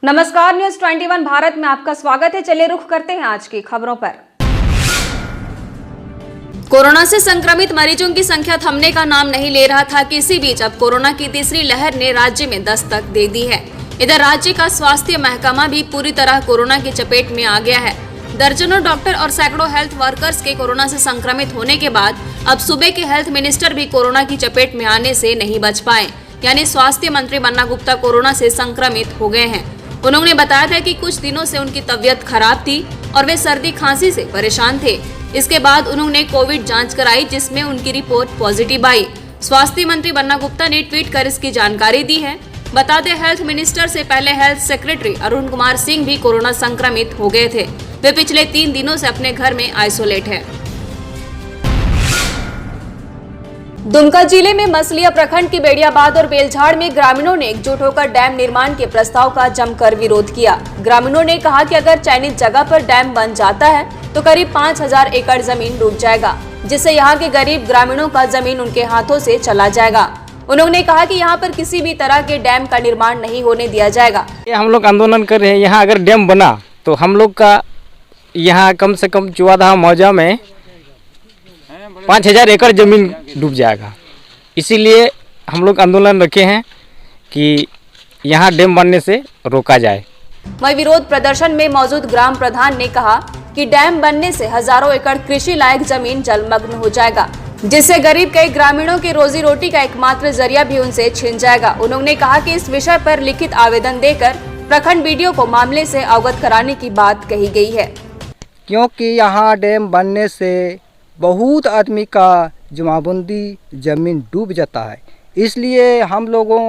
नमस्कार, न्यूज 21 भारत में आपका स्वागत है। चलिए रुख करते हैं आज की खबरों पर। कोरोना से संक्रमित मरीजों की संख्या थमने का नाम नहीं ले रहा था कि इसी बीच अब कोरोना की तीसरी लहर ने राज्य में दस्तक दे दी है। इधर राज्य का स्वास्थ्य महकमा भी पूरी तरह कोरोना की चपेट में आ गया है। दर्जनों डॉक्टर और सैकड़ों हेल्थ वर्कर्स के कोरोना से संक्रमित होने के बाद अब सूबे के हेल्थ मिनिस्टर भी कोरोना की चपेट में आने से नहीं बच पाए, यानी स्वास्थ्य मंत्री बन्ना गुप्ता कोरोना से संक्रमित हो गए हैं। उन्होंने बताया था कि कुछ दिनों से उनकी तबीयत खराब थी और वे सर्दी खांसी से परेशान थे। इसके बाद उन्होंने कोविड जांच कराई, जिसमें उनकी रिपोर्ट पॉजिटिव आई। स्वास्थ्य मंत्री बन्ना गुप्ता ने ट्वीट कर इसकी जानकारी दी है। बता दें, हेल्थ मिनिस्टर से पहले हेल्थ सेक्रेटरी अरुण कुमार सिंह भी कोरोना संक्रमित हो गए थे। वे पिछले 3 दिनों से अपने घर में आइसोलेट है। दुमका जिले में मसलिया प्रखंड के बेड़ियाबाद और बेलझाड़ में ग्रामीणों ने एकजुट होकर डैम निर्माण के प्रस्ताव का जमकर विरोध किया। ग्रामीणों ने कहा कि अगर चयनित जगह पर डैम बन जाता है तो करीब 5000 एकड़ जमीन डूब जाएगा, जिससे यहाँ के गरीब ग्रामीणों का जमीन उनके हाथों से चला जाएगा। उन्होंने कहा कि यहाँ पर किसी भी तरह के डैम का निर्माण नहीं होने दिया जाएगा। हम लोग आंदोलन कर रहे हैं। यहाँ अगर डैम बना तो हम लोग का यहाँ कम से कम चुवादा मौजा में 5000 एकड़ जमीन डूब जाएगा। इसीलिए हम लोग आंदोलन रखे हैं कि यहाँ डैम बनने से रोका जाए। वहीं विरोध प्रदर्शन में मौजूद ग्राम प्रधान ने कहा कि डैम बनने से हजारों एकड़ कृषि लायक जमीन जलमग्न हो जाएगा, जिससे गरीब कई ग्रामीणों की रोजी रोटी का एकमात्र जरिया भी उनसे छिन जाएगा। उन्होंने कहा कि इस विषय पर लिखित आवेदन देकर प्रखंड बीडीओ को मामले से अवगत कराने की बात कही गई है, क्योंकि यहाँ डैम बनने से बहुत आदमी का जमाबंदी ज़मीन डूब जाता है। इसलिए हम लोगों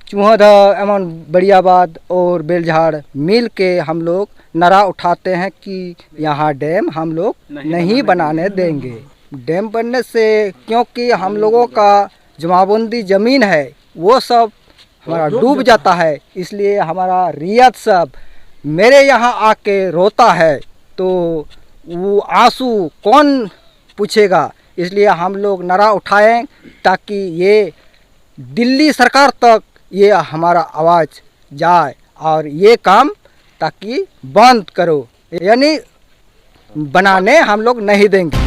चूहदा एवं बड़ियाबाद और बेलझाड़ मिल के हम लोग नारा उठाते हैं कि यहाँ डैम हम लोग नहीं बनाने देंगे। डैम बनने से क्योंकि हम लोगों का जमाबंदी ज़मीन है वो सब हमारा डूब जाता है। इसलिए हमारा रियात सब मेरे यहाँ आके रोता है तो वो आंसू कौन पूछेगा। इसलिए हम लोग नारा उठाएं ताकि ये दिल्ली सरकार तक ये हमारा आवाज़ जाए और ये काम ताकि बंद करो, यानी बनाने हम लोग नहीं देंगे।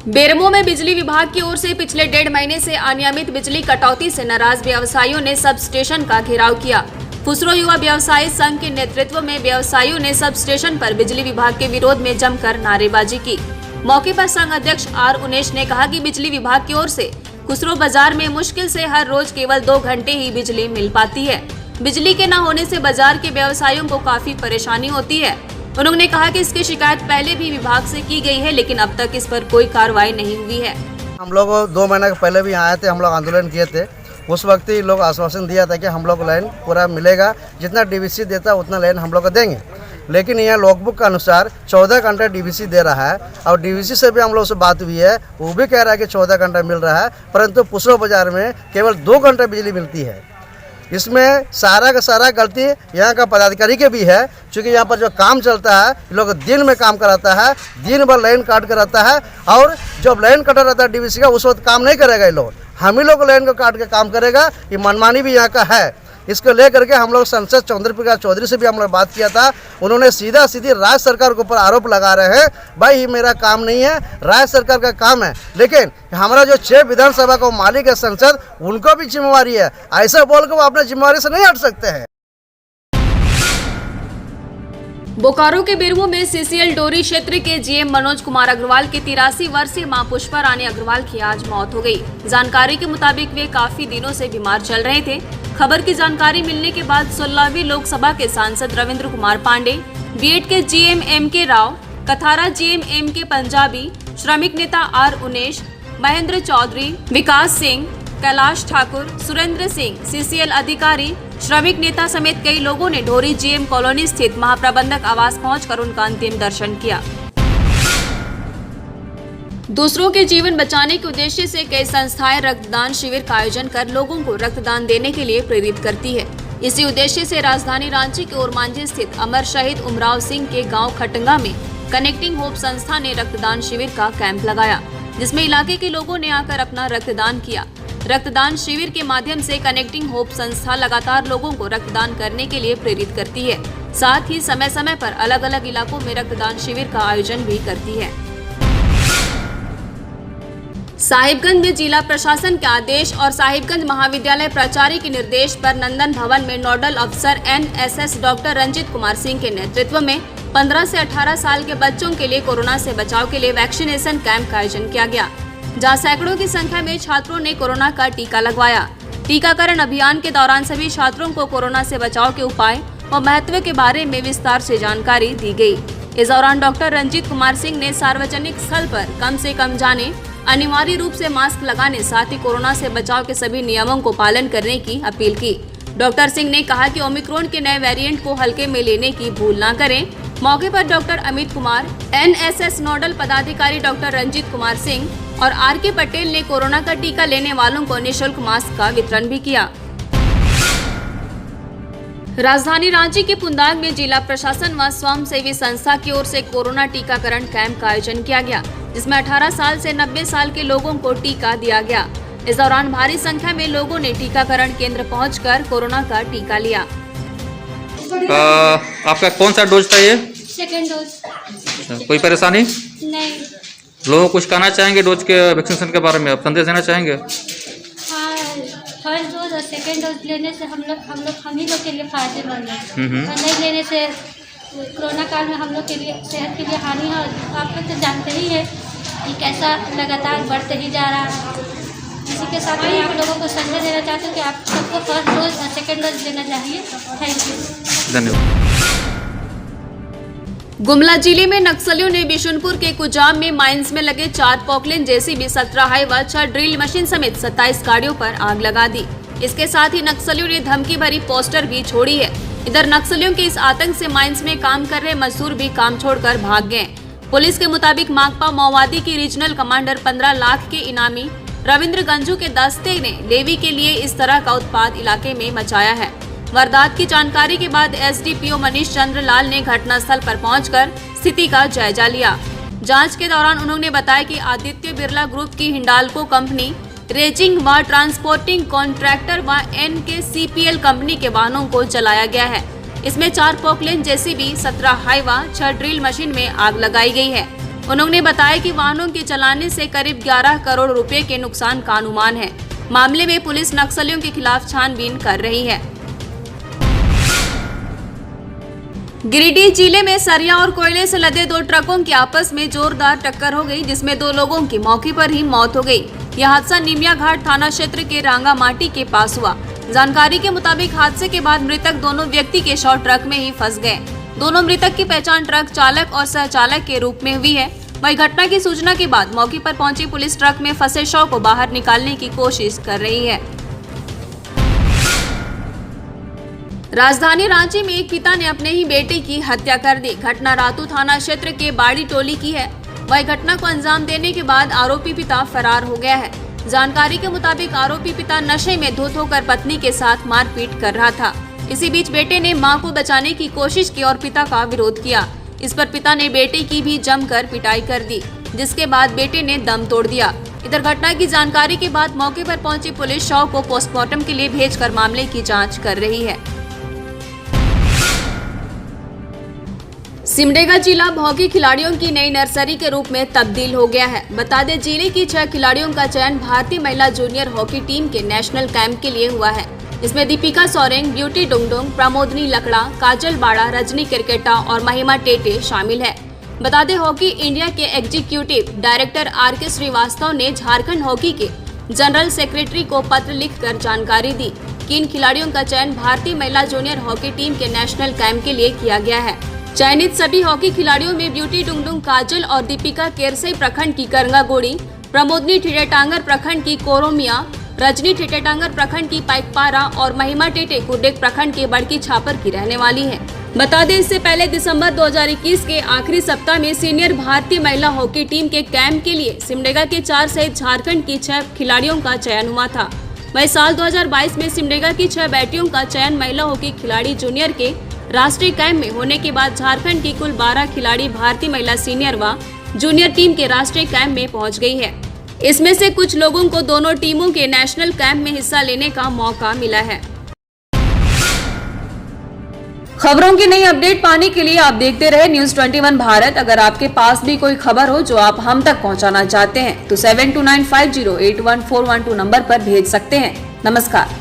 बेरमो में बिजली विभाग की ओर से पिछले 1.5 महीने से अनियमित बिजली कटौती से नाराज व्यवसायियों ने सब स्टेशन का घेराव किया। फुसरो युवा व्यवसायी संघ के नेतृत्व में व्यवसायियों ने सब स्टेशन पर बिजली विभाग के विरोध में जमकर नारेबाजी की। मौके पर संघ अध्यक्ष आर उनेश ने कहा कि बिजली विभाग की ओर से खुसरो बाजार में मुश्किल से हर रोज केवल 2 घंटे ही बिजली मिल पाती है। बिजली के न होने से बाजार के व्यवसायियों को काफी परेशानी होती है। उन्होंने कहा कि इसकी शिकायत पहले भी विभाग से की गई है, लेकिन अब तक इस पर कोई कार्रवाई नहीं हुई है। हम लोग 2 महीने पहले भी आए थे, हम लोग आंदोलन किए थे। उस वक्त ही लोग आश्वासन दिया था कि हम लोग लाइन पूरा मिलेगा, जितना डीवीसी देता उतना लाइन हम लोग को देंगे। लेकिन यहाँ लॉगबुक के अनुसार 14 घंटा डीवीसी दे रहा है और डीवीसी से भी हम लोग से बात हुई है, वो भी कह रहा है कि 14 घंटा मिल रहा है, परंतु पुसरो बाजार में केवल 2 घंटा बिजली मिलती है। इसमें सारा का सारा गलती यहाँ का पदाधिकारी के भी है, क्योंकि यहाँ पर जो काम चलता है लोग दिन में काम कराता है, दिन भर लाइन काट कर रहता है और जब लाइन कटा रहता है डीवीसी का उस वक्त काम नहीं करेगा। ये लोग हम ही लोग लाइन को काट के काम करेगा, ये मनमानी भी यहाँ का है। इसको लेकर के हम लोग सांसद चौधरी प्रकाश चौधरी से भी हम लोग बात किया था। उन्होंने सीधा सीधी राज्य सरकार के ऊपर आरोप लगा रहे हैं, भाई ये मेरा काम नहीं है, राज्य सरकार का काम है। लेकिन हमारा जो 6 विधानसभा का मालिक है संसद, उनको भी जिम्मेवारी है। ऐसा बोल के वो अपने जिम्मेवारी से नहीं हट सकते हैं। बोकारो के बेरमो में सीसीएल डोरी क्षेत्र के जीएम मनोज कुमार अग्रवाल की 83 वर्षीय मां पुष्पा रानी अग्रवाल की आज मौत हो गई। जानकारी के मुताबिक वे काफी दिनों से बीमार चल रहे थे। खबर की जानकारी मिलने के बाद 16वीं लोकसभा के सांसद रविंद्र कुमार पांडे, बीएड के GM M K. Rao, Kathara GM M K. Punjabi, श्रमिक नेता आर उनेश, महेंद्र चौधरी, विकास सिंह, कैलाश ठाकुर, सुरेंद्र सिंह, सीसीएल अधिकारी, श्रमिक नेता समेत कई लोगों ने ढोरी जीएम कॉलोनी स्थित महाप्रबंधक आवास पहुंचकर उनका अंतिम दर्शन किया। दूसरों के जीवन बचाने के उद्देश्य से कई संस्थाएं रक्तदान शिविर का आयोजन कर लोगों को रक्तदान देने के लिए प्रेरित करती है। इसी उद्देश्य से राजधानी रांची के ओरमांझी स्थित अमर शहीद उमराव सिंह के गांव खटंगा में कनेक्टिंग होप संस्था ने रक्तदान शिविर का कैंप लगाया, जिसमें इलाके के लोगों ने आकर अपना रक्तदान किया। रक्तदान शिविर के माध्यम से कनेक्टिंग होप संस्था लगातार लोगों को रक्तदान करने के लिए प्रेरित करती है। साथ ही समय समय पर अलग अलग इलाकों में रक्तदान शिविर का आयोजन भी करती है। साहिबगंज में जिला प्रशासन के आदेश और साहिबगंज महाविद्यालय प्राचार्य के निर्देश पर नंदन भवन में नोडल अफसर NSS डॉक्टर रंजीत कुमार सिंह के नेतृत्व में 15 से 18 साल के बच्चों के लिए कोरोना से बचाव के लिए वैक्सीनेशन कैंप का आयोजन किया गया, जहां सैकड़ों की संख्या में छात्रों ने कोरोना का टीका लगवाया। टीकाकरण अभियान के दौरान सभी छात्रों को कोरोना से बचाव के उपाय और महत्व के बारे में विस्तार से जानकारी दी गई। इस दौरान डॉक्टर रंजीत कुमार सिंह ने सार्वजनिक स्थल पर कम से कम जाने, अनिवार्य रूप से मास्क लगाने, साथ ही कोरोना से बचाव के सभी नियमों को पालन करने की अपील की। डॉक्टर सिंह ने कहा कि ओमिक्रॉन के नए वेरिएंट को हल्के में लेने की भूल न करें। मौके पर doctor Amit Kumar, NSS nodal पदाधिकारी डॉक्टर रंजीत कुमार सिंह और RK पटेल ने कोरोना का टीका लेने वालों को निःशुल्क मास्क का वितरण भी किया। राजधानी रांची के पुंदाग में जिला प्रशासन व स्वयंसेवी संस्था की ओर से कोरोना टीकाकरण कैंप का आयोजन किया गया, जिसमें 18 साल से 90 साल के लोगों को टीका दिया गया। इस दौरान भारी संख्या में लोगों ने टीकाकरण केंद्र पहुंचकर कोरोना का टीका लिया। आपका कौन सा डोज था ये? Second dose. कोई परेशानी? नहीं। लोगों को कुछ कहना चाहेंगे डोज के वैक्सीनेशन के बारे में, आप संदेश देना चाहेंगे? हाँ, फर्स्ट डोज और सेकेंड डोज लेने से हम ही लोग के लिए फायदेमंद है। और नहीं लेने से कोरोना काल में हम लोग के लिए सेहत के लिए हानि है। आप लोग तो जानते ही है कि कैसा लगातार बढ़ते ही जा रहा है। इसी के साथ मैं आप लोगों को संदेश देना चाहती हूँ कि आप सबको फर्स्ट डोज और सेकेंड डोज लेना चाहिए। Thank you. धन्यवाद। गुमला जिले में नक्सलियों ने बिशुनपुर के कुजाम में माइंस में लगे 4 Poclain JCB, 17 Hyva, 6 drill machine समेत 27 गाड़ियों पर आग लगा दी। इसके साथ ही नक्सलियों ने धमकी भरी पोस्टर भी छोड़ी है। इधर नक्सलियों के इस आतंक से माइंस में काम कर रहे मजदूर भी काम छोड़कर भाग गए। पुलिस के मुताबिक माकपा माओवादी की रीजनल कमांडर 15 लाख के इनामी रविंद्र गंजू के दस्ते ने लेवी के लिए इस तरह का उत्पात इलाके में मचाया है। वारदात की जानकारी के बाद SDPO मनीष चंद्र लाल ने घटनास्थल पर पहुंचकर स्थिति का जायजा लिया। जांच के दौरान उन्होंने बताया कि आदित्य बिरला ग्रुप की हिंडाल्को कंपनी, रेजिंग व ट्रांसपोर्टिंग कॉन्ट्रैक्टर व NKCPL कंपनी के वाहनों को जलाया गया है। इसमें 4 Poclain JCB, 17 Hyva, 6 drill machine में आग लगाई गई है। उन्होंने बताया कि वाहनों के चलाने से करीब 11 करोड़ रुपए के नुकसान का अनुमान है। मामले में पुलिस नक्सलियों के खिलाफ छानबीन कर रही है। गिरिडीह जिले में सरिया और कोयले से लदे 2 ट्रकों की आपस में जोरदार टक्कर हो गई, जिसमें 2 लोगों की मौके पर ही मौत हो गई। यह हादसा निमिया घाट थाना क्षेत्र के रांगा माटी के पास हुआ। जानकारी के मुताबिक हादसे के बाद मृतक दोनों व्यक्ति के शव ट्रक में ही फंस गए। दोनों मृतक की पहचान ट्रक चालक और सहचालक के रूप में हुई है। वही घटना की सूचना के बाद मौके पर पहुंची पुलिस ट्रक में फंसे शव को बाहर निकालने की कोशिश कर रही है। राजधानी रांची में एक पिता ने अपने ही बेटे की हत्या कर दी। घटना रातू थाना क्षेत्र के बाड़ी टोली की है। वही घटना को अंजाम देने के बाद आरोपी पिता फरार हो गया है। जानकारी के मुताबिक आरोपी पिता नशे में धुत होकर पत्नी के साथ मारपीट कर रहा था। इसी बीच बेटे ने मां को बचाने की कोशिश की और पिता का विरोध किया। इस पर पिता ने बेटे की भी जमकर पिटाई कर दी, जिसके बाद बेटे ने दम तोड़ दिया। इधर घटना की जानकारी के बाद मौके पर पहुंची पुलिस शव को पोस्टमार्टम के लिए भेजकर मामले की जांच कर रही है। सिमडेगा जिला हॉकी खिलाड़ियों की नई नर्सरी के रूप में तब्दील हो गया है। बता दें, जिले की 6 खिलाड़ियों का चयन भारतीय महिला जूनियर हॉकी टीम के नेशनल कैंप के लिए हुआ है। इसमें दीपिका सोरेन, ब्यूटी डुंगडुंग, प्रमोदनी लकड़ा, काजल बाड़ा, रजनी क्रिकेटा और महिमा टेटे शामिल है। बता दें, हॉकी इंडिया के एग्जीक्यूटिव डायरेक्टर RK श्रीवास्तव ने झारखंड हॉकी के जनरल सेक्रेटरी को पत्र लिखकर जानकारी दी कि इन खिलाड़ियों का चयन भारतीय महिला जूनियर हॉकी टीम के नेशनल कैंप के लिए किया गया है। चयनित सभी हॉकी खिलाड़ियों में ब्यूटी डुंगडुंग काजल और दीपिका केरसई प्रखंड की करंगागोड़ी, प्रमोदनी ठेटेटांगर प्रखंड की कोरोमिया, रजनी ठेटेटांगर प्रखंड की पाइकपारा और महिमा टेटे कुर्डेक प्रखंड के बड़की छापर की रहने वाली है। बता दें, इससे पहले दिसंबर 2021 के आखिरी सप्ताह में सीनियर भारतीय महिला हॉकी टीम के कैंप के लिए सिमडेगा के 4 सहित झारखंड की 6 खिलाड़ियों का चयन हुआ था। वही साल 2022 में सिमडेगा की 6 बेटियों का चयन महिला हॉकी खिलाड़ी जूनियर के राष्ट्रीय कैंप में होने के बाद झारखंड की कुल 12 खिलाड़ी भारतीय महिला सीनियर व जूनियर टीम के राष्ट्रीय कैंप में पहुंच गई है। इसमें से कुछ लोगों को दोनों टीमों के नेशनल कैंप में हिस्सा लेने का मौका मिला है। खबरों की नई अपडेट पाने के लिए आप देखते रहे न्यूज़ 21 भारत। अगर आपके पास भी कोई खबर हो जो आप हम तक पहुंचाना चाहते हैं तो 7295081412 नंबर पर भेज सकते हैं। नमस्कार।